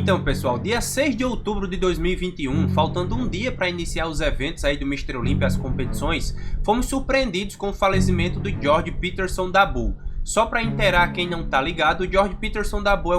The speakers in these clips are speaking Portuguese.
Então, pessoal, dia 6 de outubro de 2021, faltando um dia para iniciar os eventos aí do Mr. Olympia, as competições, fomos surpreendidos com o falecimento do George Peterson da Bull. Só para inteirar quem não tá ligado, o George Peterson da Bull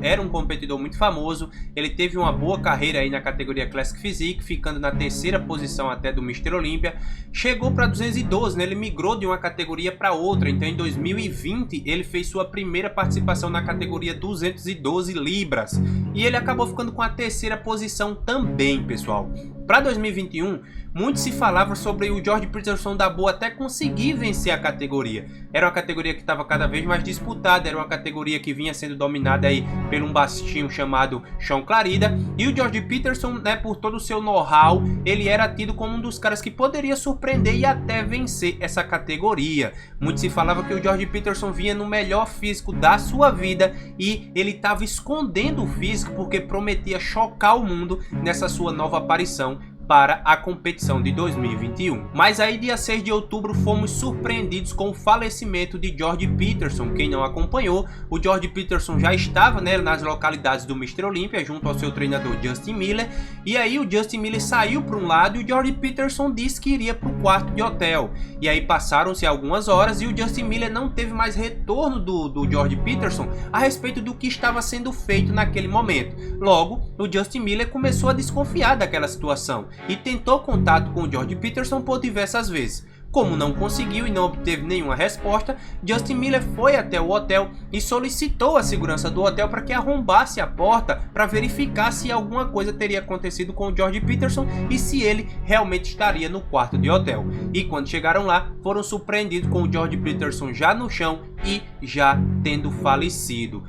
era um competidor muito famoso. Ele teve uma boa carreira aí na categoria Classic Physique, ficando na terceira posição até do Mr. Olympia. Chegou para 212, né? Ele migrou de uma categoria para outra. Então em 2020 ele fez sua primeira participação na categoria 212 libras. E ele acabou ficando com a terceira posição também, pessoal. Para 2021, muito se falava sobre o George Peterson da Bull até conseguir vencer a categoria. Era uma categoria que estava cada vez mais disputada, era uma categoria que vinha sendo dominada aí por um baixinho chamado Sean Clarida. E o George Peterson, né, por todo o seu know-how, ele era tido como um dos caras que poderia surpreender e até vencer essa categoria. Muito se falava que o George Peterson vinha no melhor físico da sua vida e ele estava escondendo o físico porque prometia chocar o mundo nessa sua nova aparição para a competição de 2021. Mas aí dia 6 de outubro fomos surpreendidos com o falecimento de George Peterson. Quem não acompanhou, o George Peterson já estava, né, nas localidades do Mr. Olympia junto ao seu treinador Justin Miller, e aí o Justin Miller saiu para um lado e o George Peterson disse que iria para o quarto de hotel. E aí passaram-se algumas horas e o Justin Miller não teve mais retorno do George Peterson a respeito do que estava sendo feito naquele momento. Logo, o Justin Miller começou a desconfiar daquela situação e tentou contato com o George Peterson por diversas vezes. Como não conseguiu e não obteve nenhuma resposta, Justin Miller foi até o hotel e solicitou a segurança do hotel para que arrombasse a porta para verificar se alguma coisa teria acontecido com o George Peterson e se ele realmente estaria no quarto de hotel. E quando chegaram lá, foram surpreendidos com o George Peterson já no chão e já tendo falecido.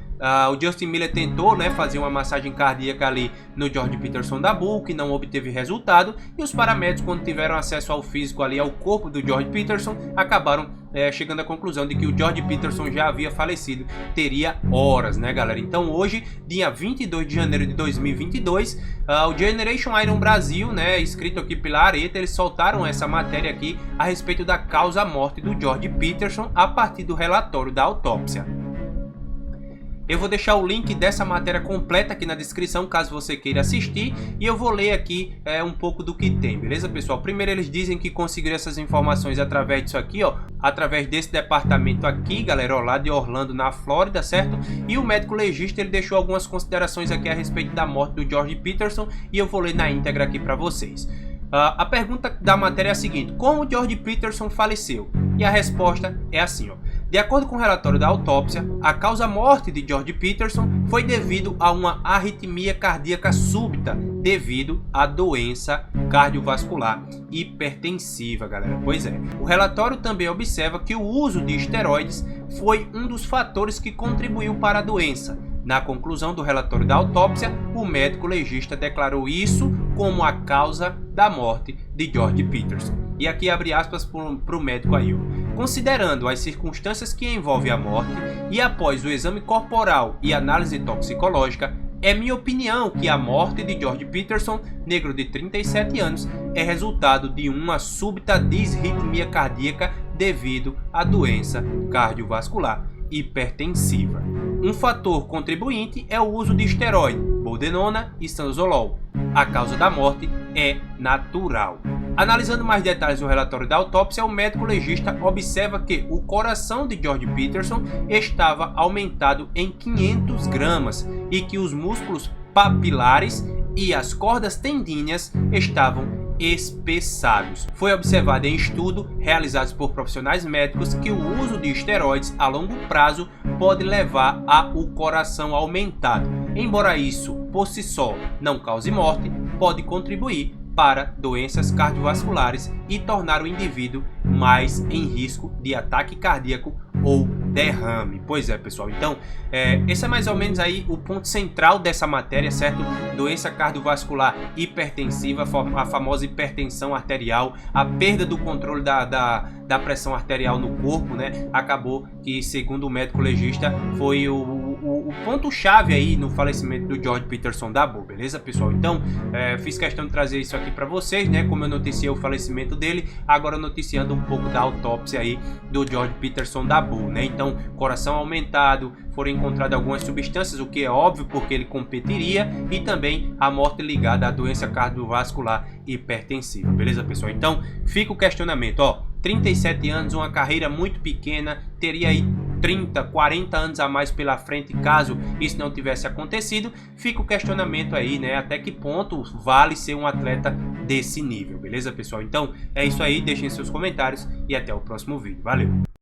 O Justin Miller tentou, né, fazer uma massagem cardíaca ali no George Peterson da Bull, que não obteve resultado, e os paramédicos, quando tiveram acesso ao físico ali, ao corpo do George Peterson, acabaram chegando à conclusão de que o George Peterson já havia falecido, teria horas, né, galera? Então hoje, dia 22 de janeiro de 2022, o Generation Iron Brasil, né, escrito aqui pela Areta, eles soltaram essa matéria aqui a respeito da causa-morte do George Peterson a partir do relatório da autópsia. Eu vou deixar o link dessa matéria completa aqui na descrição, caso você queira assistir, e eu vou ler aqui um pouco do que tem, beleza, pessoal? Primeiro eles dizem que conseguiram essas informações através disso aqui, ó, através desse departamento aqui, galera, ó, lá de Orlando, na Flórida, certo? E o médico legista, ele deixou algumas considerações aqui a respeito da morte do George Peterson, e eu vou ler na íntegra aqui para vocês. A pergunta da matéria é a seguinte: como o George Peterson faleceu? E a resposta é assim, ó. De acordo com o relatório da autópsia, a causa-morte de George Peterson foi devido a uma arritmia cardíaca súbita devido à doença cardiovascular hipertensiva, galera. Pois é. O relatório também observa que o uso de esteroides foi um dos fatores que contribuiu para a doença. Na conclusão do relatório da autópsia, o médico legista declarou isso como a causa da morte de George Peterson. E aqui abre aspas para o médico aí. Considerando as circunstâncias que envolvem a morte e após o exame corporal e análise toxicológica, é minha opinião que a morte de George Peterson, negro de 37 anos, é resultado de uma súbita disritmia cardíaca devido à doença cardiovascular hipertensiva. Um fator contribuinte é o uso de esteroide, boldenona e stanozolol. A causa da morte é natural. Analisando mais detalhes no relatório da autópsia, o médico legista observa que o coração de George Peterson estava aumentado em 500 gramas e que os músculos papilares e as cordas tendíneas estavam espessados. Foi observado em estudo realizados por profissionais médicos que o uso de esteroides a longo prazo pode levar ao coração aumentado. Embora isso por si só não cause morte, pode contribuir para doenças cardiovasculares e tornar o indivíduo mais em risco de ataque cardíaco ou derrame. Pois é, pessoal, então esse é mais ou menos aí o ponto central dessa matéria, certo? Doença cardiovascular hipertensiva, a famosa hipertensão arterial, a perda do controle da pressão arterial no corpo, né? Acabou que, segundo o médico legista, foi o o ponto-chave aí no falecimento do Jordan Peterson da Bull, beleza, pessoal? Então, fiz questão de trazer isso aqui para vocês, né? Como eu noticiei o falecimento dele, agora noticiando um pouco da autópsia aí do Jordan Peterson da Bull, né? Então, coração aumentado, foram encontradas algumas substâncias, o que é óbvio porque ele competiria, e também a morte ligada à doença cardiovascular hipertensiva, beleza, pessoal? Então, fica o questionamento, ó, 37 anos, uma carreira muito pequena, teria aí 30, 40 anos a mais pela frente caso isso não tivesse acontecido. Fica o questionamento aí, né, até que ponto vale ser um atleta desse nível, beleza, pessoal? Então, é isso aí, deixem seus comentários e até o próximo vídeo. Valeu!